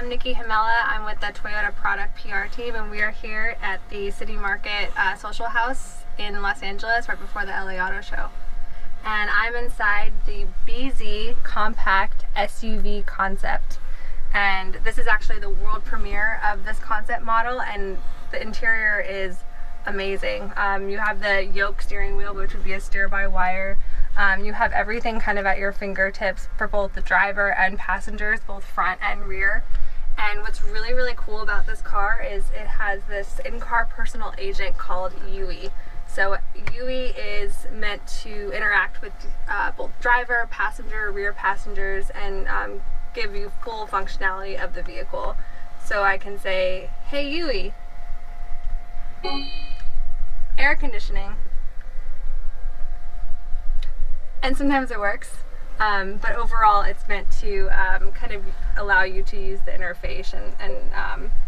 I'm Nikki Hamella. I'm with the Toyota product PR team, and we are here at the City Market Social House in Los Angeles right before the LA Auto Show. And I'm inside the BZ compact SUV concept. And this is actually the world premiere of this concept model, and the interior is amazing. You have the yoke steering wheel, which would be a steer-by-wire. You have everything kind of at your fingertips for both the driver and passengers, both front and rear. And what's really, really cool about this car is it has this in-car personal agent called UE. So UE is meant to interact with both driver, passenger, rear passengers, and give you full functionality of the vehicle. So I can say, hey UE, air conditioning. And sometimes it works, but overall it's meant to kind of allow you to use the interface and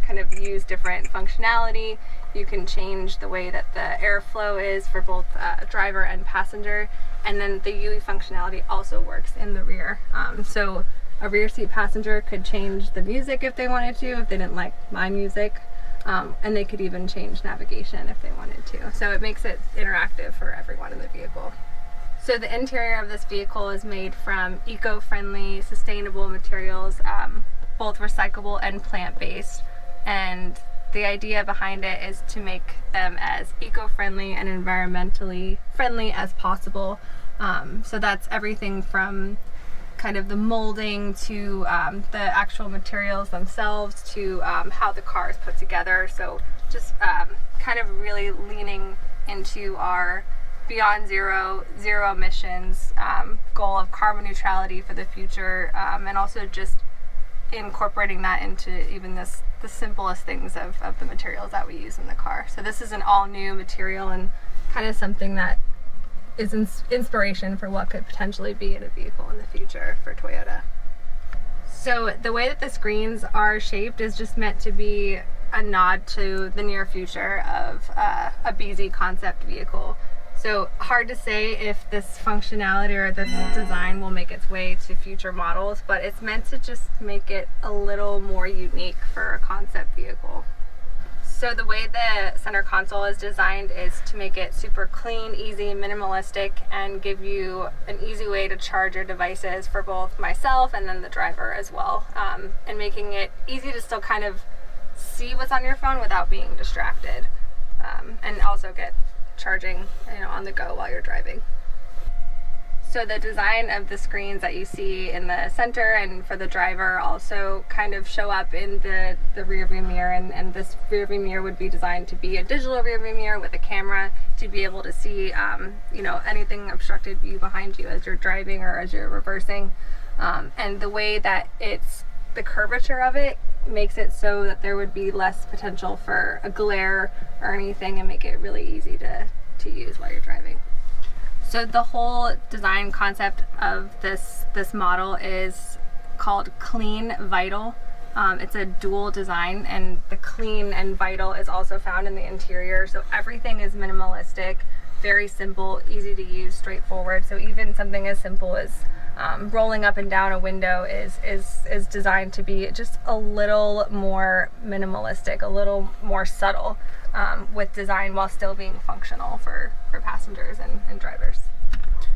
kind of use different functionality. You can change the way that the airflow is for both driver and passenger, and then the UE functionality also works in the rear. So a rear seat passenger could change the music if they wanted to, if they didn't like my music, and they could even change navigation if they wanted to. So it makes it interactive for everyone in the vehicle. So the interior of this vehicle is made from eco-friendly, sustainable materials, both recyclable and plant-based. And the idea behind it is to make them as eco-friendly and environmentally friendly as possible. So that's everything from kind of the molding to the actual materials themselves to how the car is put together. So just kind of really leaning into our beyond zero emissions goal of carbon neutrality for the future, and also just incorporating that into even the simplest things of the materials that we use in the car. So this is an all new material and kind of something that is inspiration for what could potentially be in a vehicle in the future for Toyota. So the way that the screens are shaped is just meant to be a nod to the near future of a BZ concept vehicle. So hard to say if this functionality or this design will make its way to future models, but it's meant to just make it a little more unique for a concept vehicle. So the way the center console is designed is to make it super clean, easy, minimalistic, and give you an easy way to charge your devices for both myself and then the driver as well, and making it easy to still kind of see what's on your phone without being distracted, and also get charging, on the go while you're driving. So the design of the screens that you see in the center and for the driver also kind of show up in the rear view mirror, and this rear view mirror would be designed to be a digital rear view mirror with a camera to be able to see anything obstructed view behind you as you're driving or as you're reversing, and the way that the curvature of it makes it so that there would be less potential for a glare or anything, and make it really easy to use while you're driving. So the whole design concept of this model is called Clean Vital. It's a dual design, and the clean and vital is also found in the interior. So everything is minimalistic, very simple, easy to use, straightforward. So even something as simple as rolling up and down a window is designed to be just a little more minimalistic, a little more subtle with design while still being functional for passengers and drivers.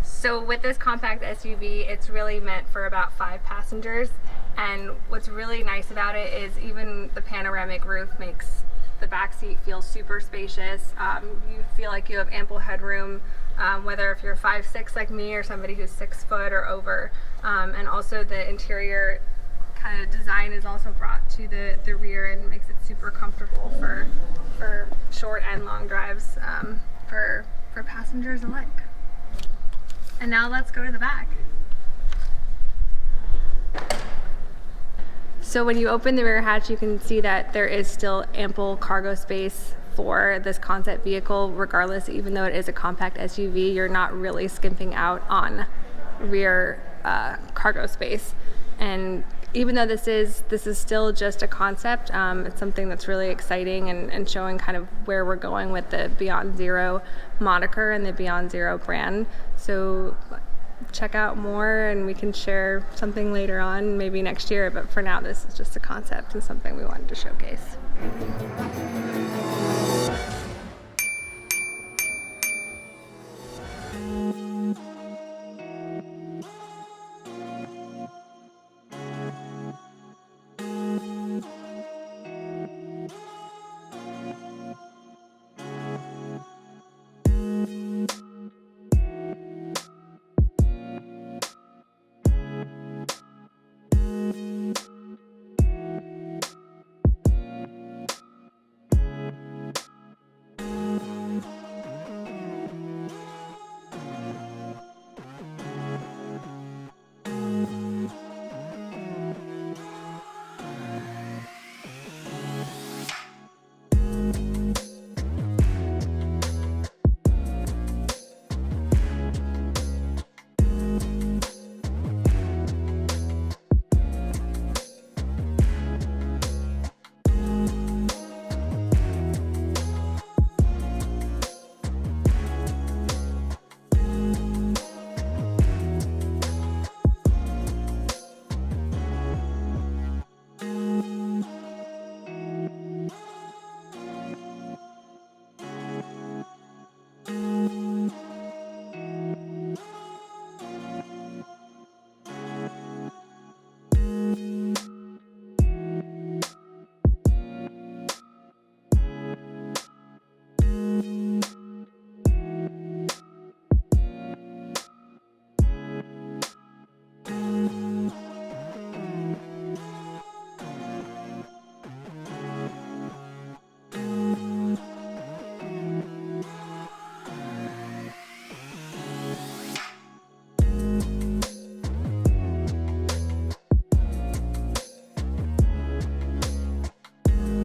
So with this compact SUV, it's really meant for about 5 passengers, and what's really nice about it is even the panoramic roof makes the back seat feel super spacious. You feel like you have ample headroom, whether if you're 5'6" like me or somebody who's 6 foot or over. And also the interior kind of design is also brought to the rear and makes it super comfortable for short and long drives for passengers alike. And now let's go to the back. So when you open the rear hatch, you can see that there is still ample cargo space for this concept vehicle, regardless, even though it is a compact SUV, you're not really skimping out on rear cargo space. And even though this is still just a concept, it's something that's really exciting and showing kind of where we're going with the Beyond Zero moniker and the Beyond Zero brand. So check out more and we can share something later on, maybe next year, but for now this is just a concept and something we wanted to showcase.